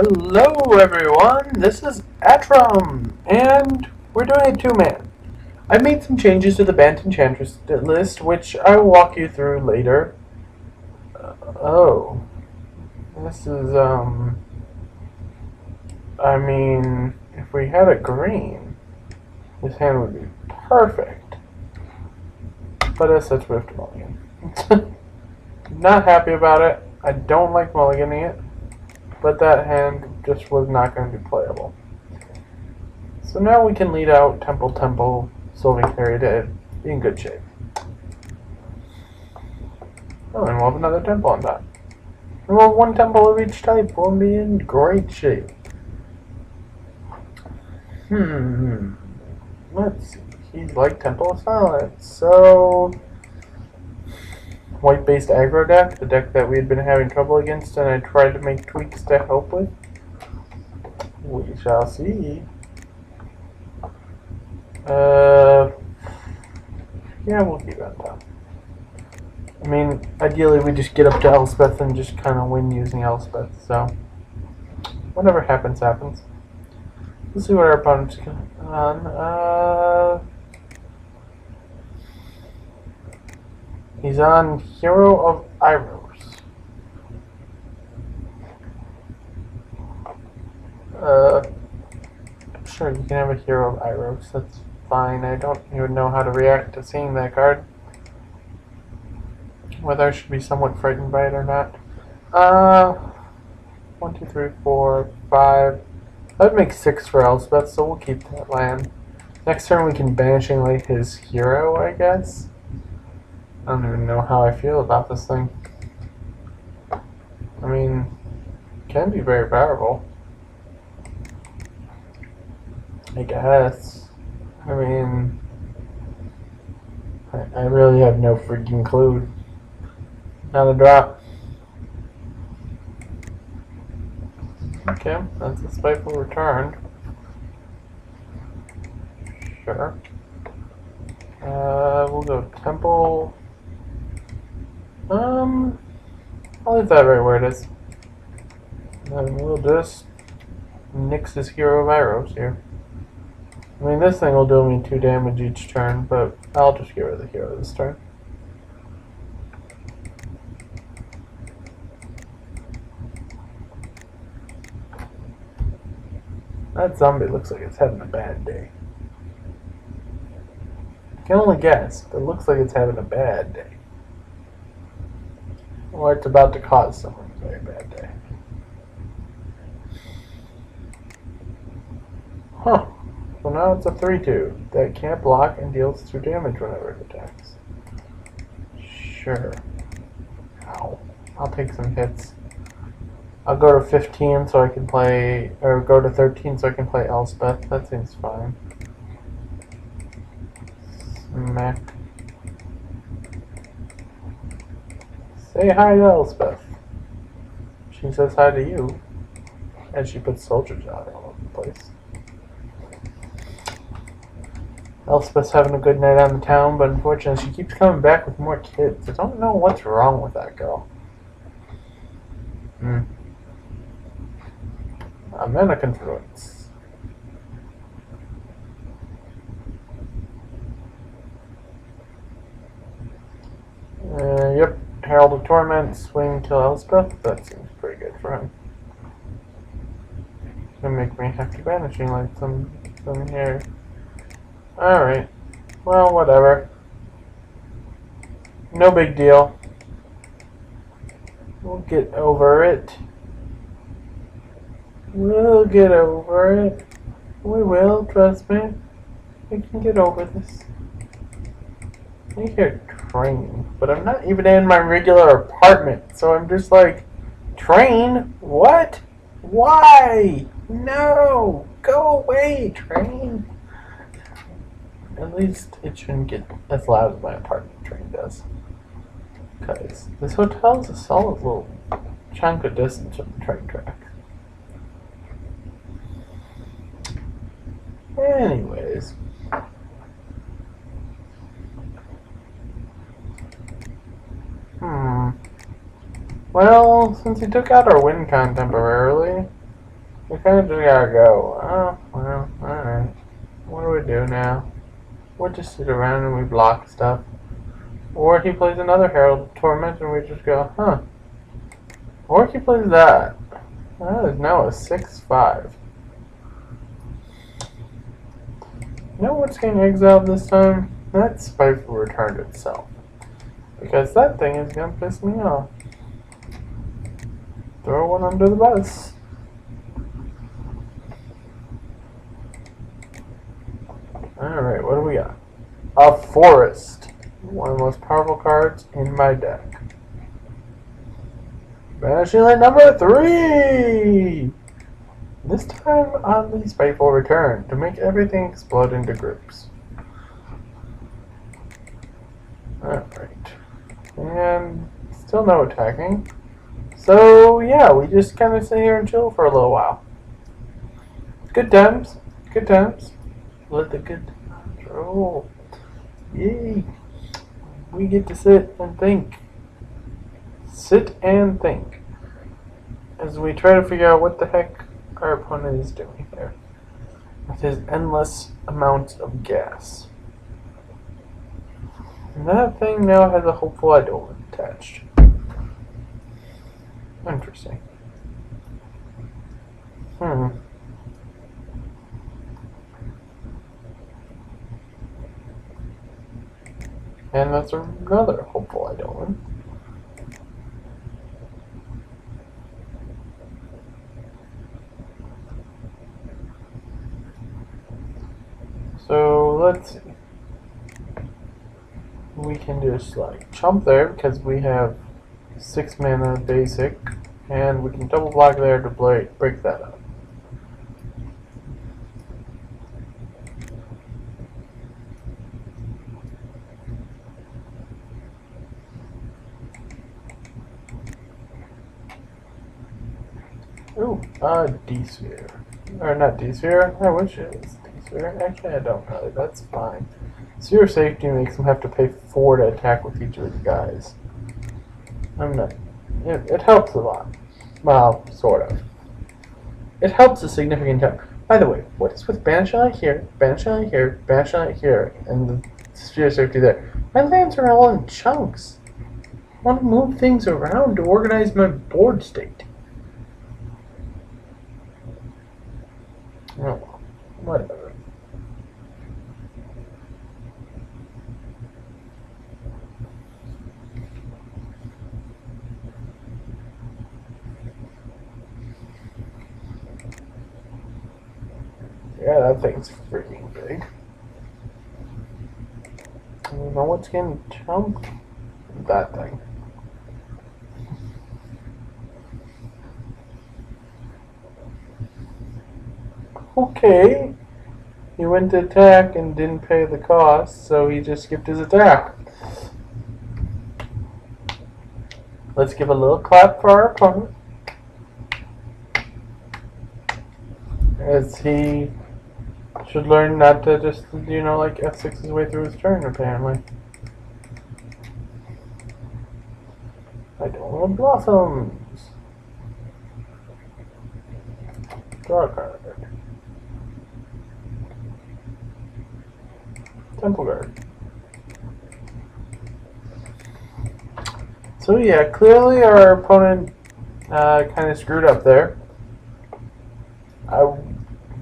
Hello everyone, this is Atrum, and we're doing a two-man. I made some changes to the Bant Enchantress list, which I will walk you through later. Oh, this is, I mean, if we had a green, this hand would be perfect. But as such, we have to mulligan. Not happy about it. I don't like mulliganing it. But that hand just was not going to be playable. So now we can lead out Temple, Sylvan Carry to be in good shape. Oh, and we'll have another temple on top. And we'll have one temple of each type. We'll be in great shape. Let's see. He's like Temple of Silence. So, white-based aggro deck, the deck that we had been having trouble against, and I tried to make tweaks to help with. We shall see. Yeah, we'll keep it on top. I mean, ideally we just get up to Elspeth and just kind of win using Elspeth, so whatever happens, happens. Let's see what our opponent's on. He's on Hero of Iros. Sure, you can have a Hero of Iros. That's fine. I don't even know how to react to seeing that card. Whether I should be somewhat frightened by it or not. 1, 2, 3, 4, 5. That would make 6 for Elspeth, so we'll keep that land. Next turn we can Banishing Light his hero, I guess. I don't even know how I feel about this thing. I mean, it can be very powerful. I guess. I mean, I really have no freaking clue. Not a drop. Okay, that's a spiteful return. Sure. We'll go Temple. I'll leave that right where it is. And we'll just nix this Hero of Iros here. I mean, this thing will do me 2 damage each turn, but I'll just get rid of the hero this turn. That zombie looks like it's having a bad day. I can only guess, but it looks like it's having a bad day. Or it's about to cause someone a very bad day. Huh. So now it's a 3-2 that can't block and deals 2 damage whenever it attacks. Sure. Ow. I'll take some hits. I'll go to 15 so I can play, or go to 13 so I can play Elspeth. That seems fine. Smack. Say hi to Elspeth. She says hi to you. And she puts soldiers out all over the place. Elspeth's having a good night on the town, but unfortunately she keeps coming back with more kids. I don't know what's wrong with that girl. Mana Confluence. Yep. Herald of Torment, swing, kill Elspeth. That seems pretty good for him. Gonna make me have to Banishing Light some here. Alright. Well, whatever. No big deal. We'll get over it. We'll get over it. We will, trust me. We can get over this. I hear train, but I'm not even in my regular apartment, so I'm just like, train? What? Why? No! Go away, train! At least it shouldn't get as loud as my apartment train does. Because this hotel is a solid little chunk of distance from the train track. Anyways. Well, since he took out our win con temporarily, We kind of just gotta go. Oh, well, alright. What do we do now? We'll just sit around and we block stuff. Or he plays another Herald of Torment and we just go, huh. Or he plays that. That is now a 6-5. You know what's getting exiled this time? That Spiteful returned itself. Because that thing is gonna piss me off. Throw one under the bus. Alright, what do we got? A Forest. One of the most powerful cards in my deck. Banishing Light number 3! This time on the Spiteful Return to make everything explode into groups. Alright. And still no attacking. So yeah, we just kind of sit here and chill for a little while. Good times. Good times. Let the good times roll. Yay. We get to sit and think. Sit and think. As we try to figure out what the heck our opponent is doing here. With his endless amounts of gas. And that thing now has a hopeful idol attached. Interesting. And that's another hopeful idol. So let's see. We can just like chump there because we have 6 mana basic, and we can double block there to break that up. Ooh, D-Sphere. Or not D-Sphere, I wish it was D-Sphere. Actually, I don't really, that's fine. Sphere safety makes them have to pay 4 to attack with each of his guys. I'm not, it helps a lot. Well, sort of. It helps a significant time. By the way, what is with Banishing Light here, Banishing Light here, Banishing Light here, and the Sphere safety there? My lands are all in chunks. I want to move things around to organize my board state. Oh, whatever. Yeah, that thing's freaking big. I don't know what's getting chumped. That thing. Okay. He went to attack and didn't pay the cost, so he just skipped his attack. Let's give a little clap for our opponent. As he should learn not to just, like F6 his way through his turn, apparently. I don't want blossoms. Draw a card. Temple Guard. So yeah, clearly our opponent kind of screwed up there. I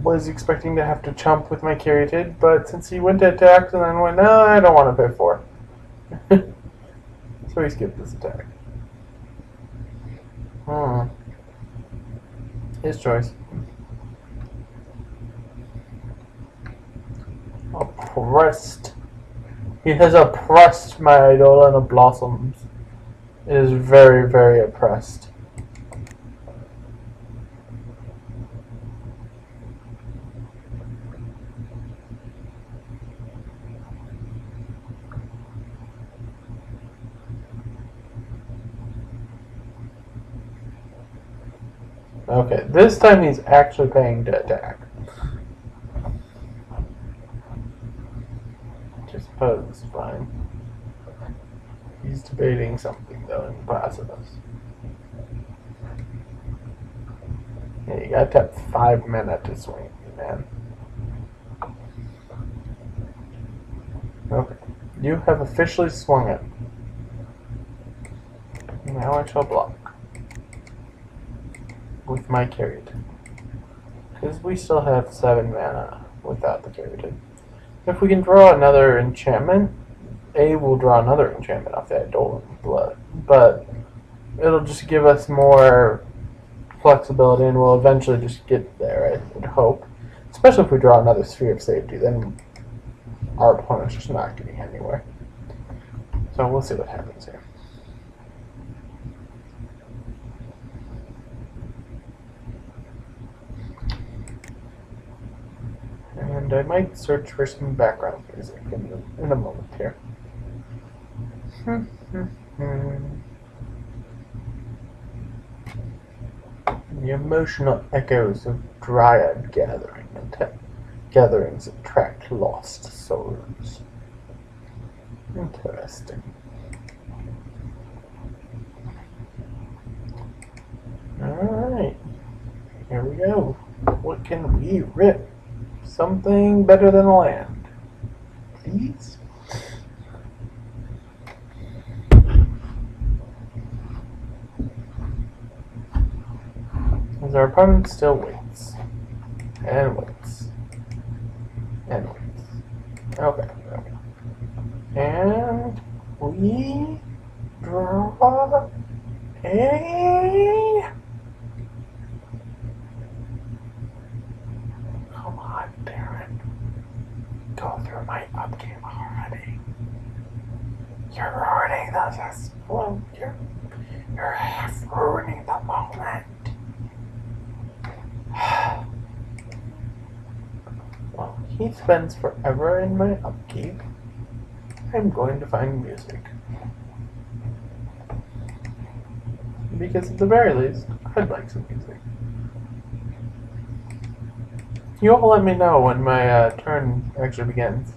was expecting to have to chump with my Caryatid, but since he went to attack and then went, no, I don't want to pay 4. So he skipped this attack. His choice. Oppressed. He has oppressed my Eidolon of Blossoms. It is very, very oppressed. Okay, this time he's actually paying to attack. Which I suppose is fine. He's debating something though in the process. Yeah, you got to have 5 mana to swing, man. Okay. You have officially swung it. Now I shall block. With my carried. Because we still have 7 mana without the carried. If we can draw another enchantment, we'll draw another enchantment off that Dolan Blood. But it'll just give us more flexibility and we'll eventually just get there, I would hope. Especially if we draw another Sphere of Safety, then our opponent's just not getting anywhere. So we'll see what happens here. And I might search for some background music in a moment here. The emotional echoes of Dryad gatherings attract lost souls. Interesting. Alright. Here we go. What can we rip? Something better than land. Please? As our opponent still waits. And waits. And waits. Okay. And we draw a... Come on, Baron. Go through my upkeep already. You're ruining this. Well, you're half ruining the moment. Well, he spends forever in my upkeep. I'm going to find music. Because at the very least, I'd like some music. You'll let me know when my turn actually begins.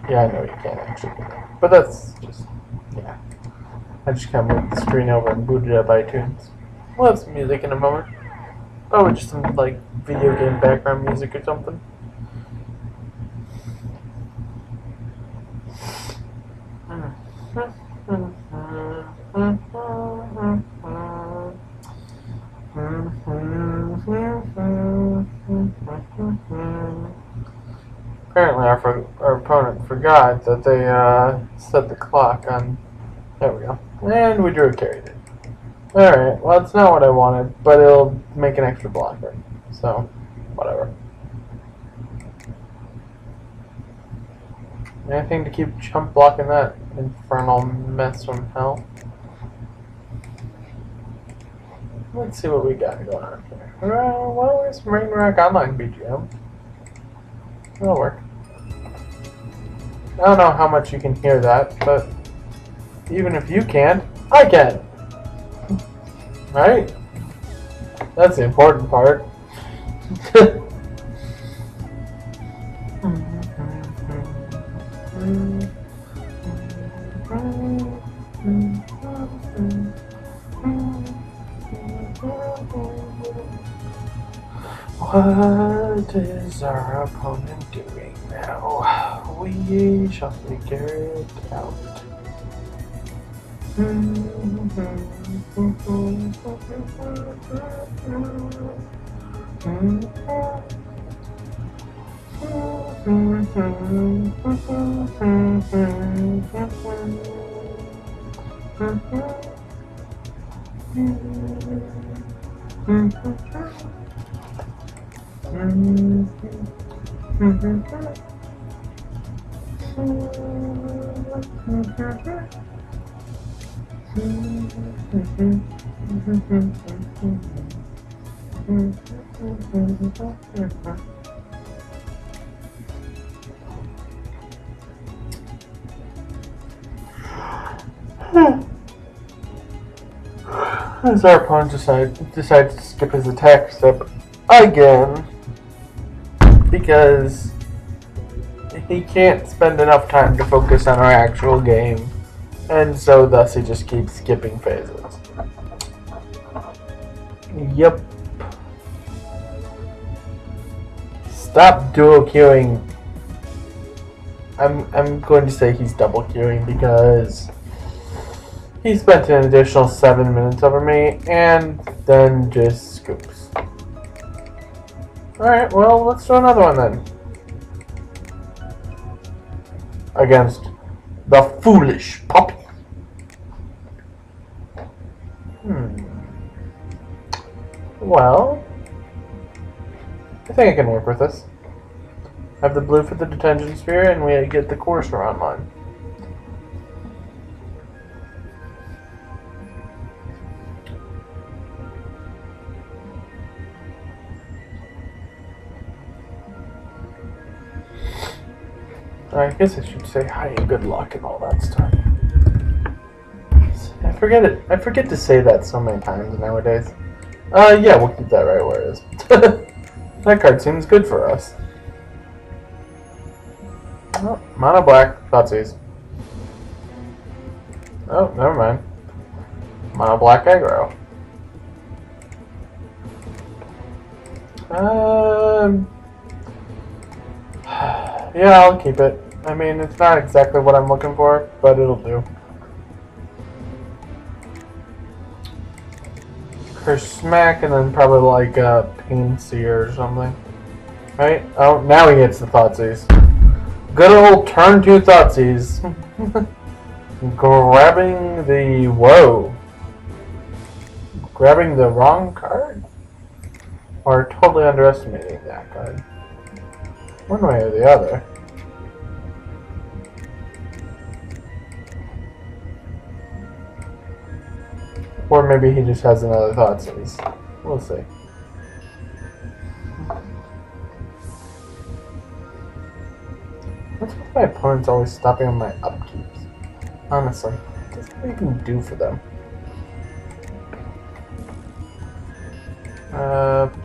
Yeah, I know you can't actually do that. But that's just, yeah. I just kind of moved the screen over and booted up iTunes. We'll have some music in a moment. Oh, just some, like, video game background music or something. Apparently our opponent forgot that they set the clock on... There we go. And we drew a carried it. Alright, well it's not what I wanted, but it'll make an extra blocker. So, whatever. Anything to keep chump blocking that infernal mess from hell. Let's see what we got going on here. Well, where's some Ragnarok Online BGM? That'll work. I don't know how much you can hear that, but even if you can't, I can! Right? That's the important part. What is our opponent doing now? We shall figure it out. As our opponent decides to skip his attack step again because he can't spend enough time to focus on our actual game, and so thus he just keeps skipping phases. Yep. Stop dual queuing. I'm going to say he's double queuing because he spent an additional 7 minutes over me and then just scoops. Alright, well, let's do another one then. Against the foolish puppy. Well, I think I can work with this. I have the blue for the detention sphere, and we get the courser online. I guess I should say hi and good luck and all that stuff. I forget it. I forget to say that so many times nowadays. Yeah, we'll keep that right where it is. That card seems good for us. Oh, mono black, Thoughtseize. Oh, never mind. Mono black aggro. Yeah, I'll keep it. I mean, it's not exactly what I'm looking for, but it'll do. Curse Smack, and then probably like a Pain Seer or something. Right? Oh, now he hits the Thoughtseize. Good old turn 2 Thoughtseize. Grabbing the... Whoa. Grabbing the wrong card? Or totally underestimating that card? One way or the other. Or maybe he just has another Thoughtseize. We'll see. What's with my opponents always stopping on my upkeeps? Honestly, what does that even do for them?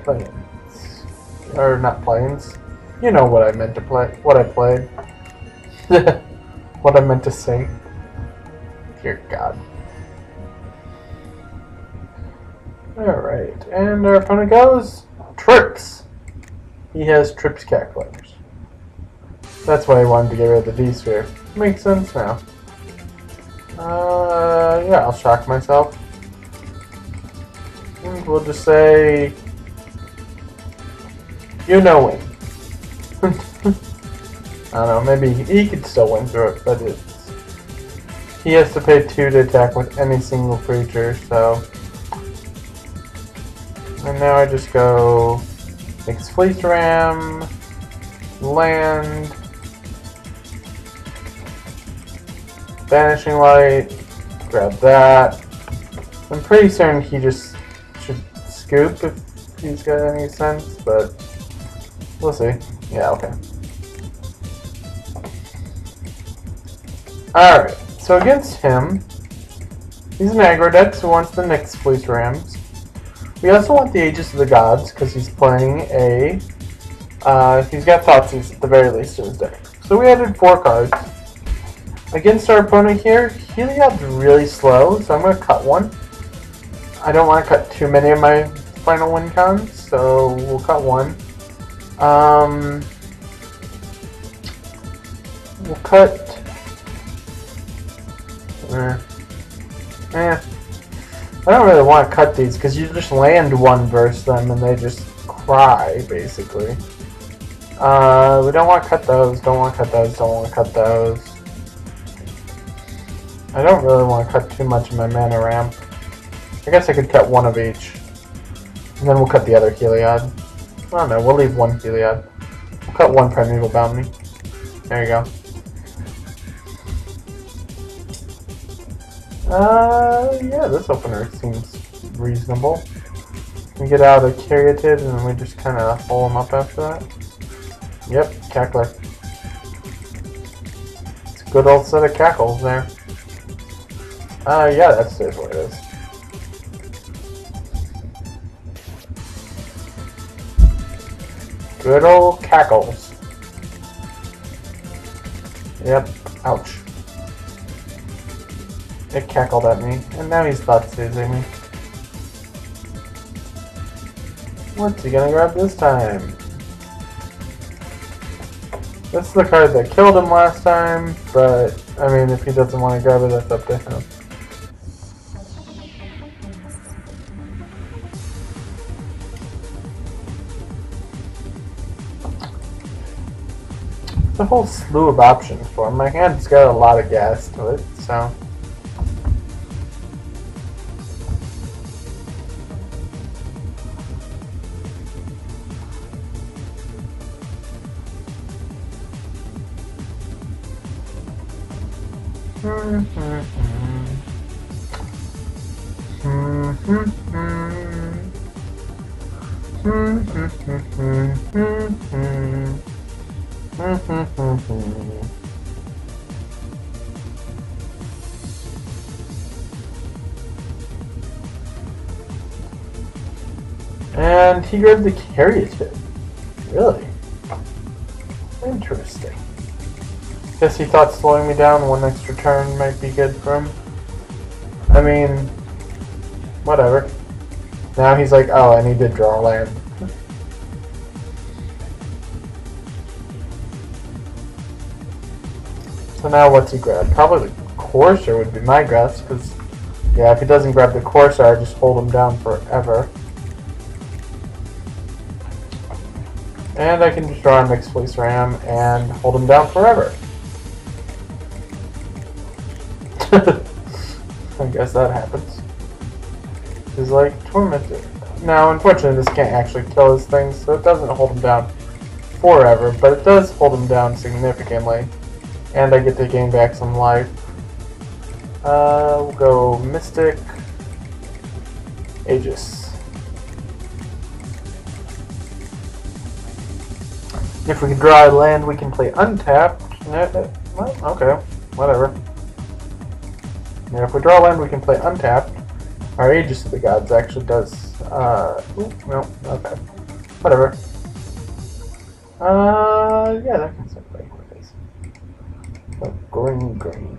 Planes. Or not planes. You know what I meant to play. What I played. What I meant to say. Dear God. Alright, and our opponent goes Trips. He has Trips calculators. That's why I wanted to get rid of the D-Sphere. Makes sense now. Yeah, I'll shock myself. And we'll just say... You know win. I don't know, maybe he could still win through it, but he has to pay 2 to attack with any single creature, so... And now I just go Mix Fleece Ram, land, Vanishing Light, grab that. I'm pretty certain he just should scoop if he's got any sense, but we'll see. Yeah, okay. Alright, so against him, he's an aggro deck who wants the Nyx Fleece Rams. We also want the Aegis of the Gods, because he's playing a... he's got Thoughtseize at the very least in his deck. So we added 4 cards. Against our opponent here, Heliod's really slow, so I'm going to cut one. I don't want to cut too many of my final win cons, so we'll cut one. We'll cut... I don't really want to cut these because you just land one versus them and they just cry, basically. We don't want to cut those, don't want to cut those, don't want to cut those. I don't really want to cut too much of my mana ramp. I guess I could cut one of each. And then we'll cut the other Heliod. I don't know, we'll leave one Heliod. We'll cut one Primeval Bounty. There you go. Yeah, this opener seems reasonable. We get out a Caryatid and then we just kind of hole him up after that. Yep, Cackler. It's a good old set of cackles there. Yeah, that stays where it is. Good old cackles. Yep, ouch. It cackled at me, and now he's Thoughtseizing me. What's he gonna grab this time? This is the card that killed him last time, but I mean, if he doesn't want to grab it, that's up to him. There's a whole slew of options for him. My hand's got a lot of gas to it, so. And he grabbed the Caryatid. Really? Interesting. Guess he thought slowing me down one extra turn might be good for him. I mean, whatever. Now he's like, oh, I need to draw land. So now what's he grab? Probably the Courser would be my guess, because, yeah, if he doesn't grab the Courser, I just hold him down forever. And I can just draw a Mixed Fleece Ram and hold him down forever. I guess that happens. He's like, tormented. Now, unfortunately, this can't actually kill his things, so it doesn't hold him down forever, but it does hold him down significantly. And I get to gain back some life. We'll go Mystic Aegis. If we can draw a land, we can play untapped. Well, okay, whatever. Yeah, if we draw land, we can play untapped. Our Aegis of the Gods actually does. No, okay. Whatever. Yeah, that can sound like what it is. So, green.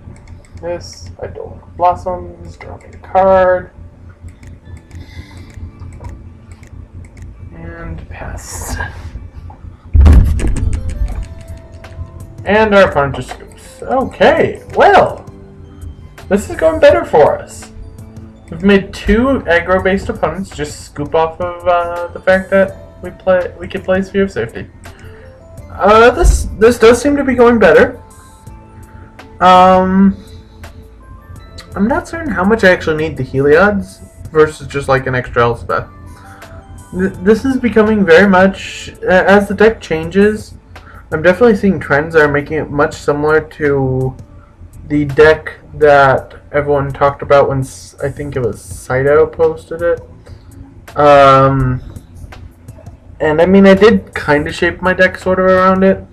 This, Idolic Blossoms, draw me a card. And pass. And our opponent just scoops. Okay, well. This is going better for us. We've made 2 aggro-based opponents just scoop off of the fact that we can play Sphere of Safety. This does seem to be going better. I'm not certain how much I actually need the Heliod's versus just like an extra Elspeth. This is becoming very much, as the deck changes, I'm definitely seeing trends that are making it much similar to the deck that everyone talked about when I think it was Saito posted it. And I mean, I did kind of shape my deck sort of around it.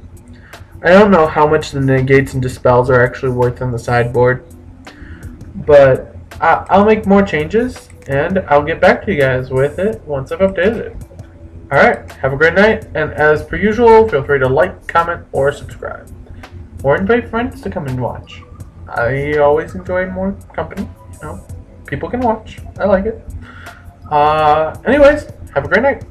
I don't know how much the negates and dispels are actually worth on the sideboard, but I'll make more changes and I'll get back to you guys with it once I've updated it. Alright, have a great night, and as per usual, feel free to like, comment, or subscribe. Or invite friends to come and watch. I always enjoy more company, you know. People can watch. I like it. Anyways, have a great night.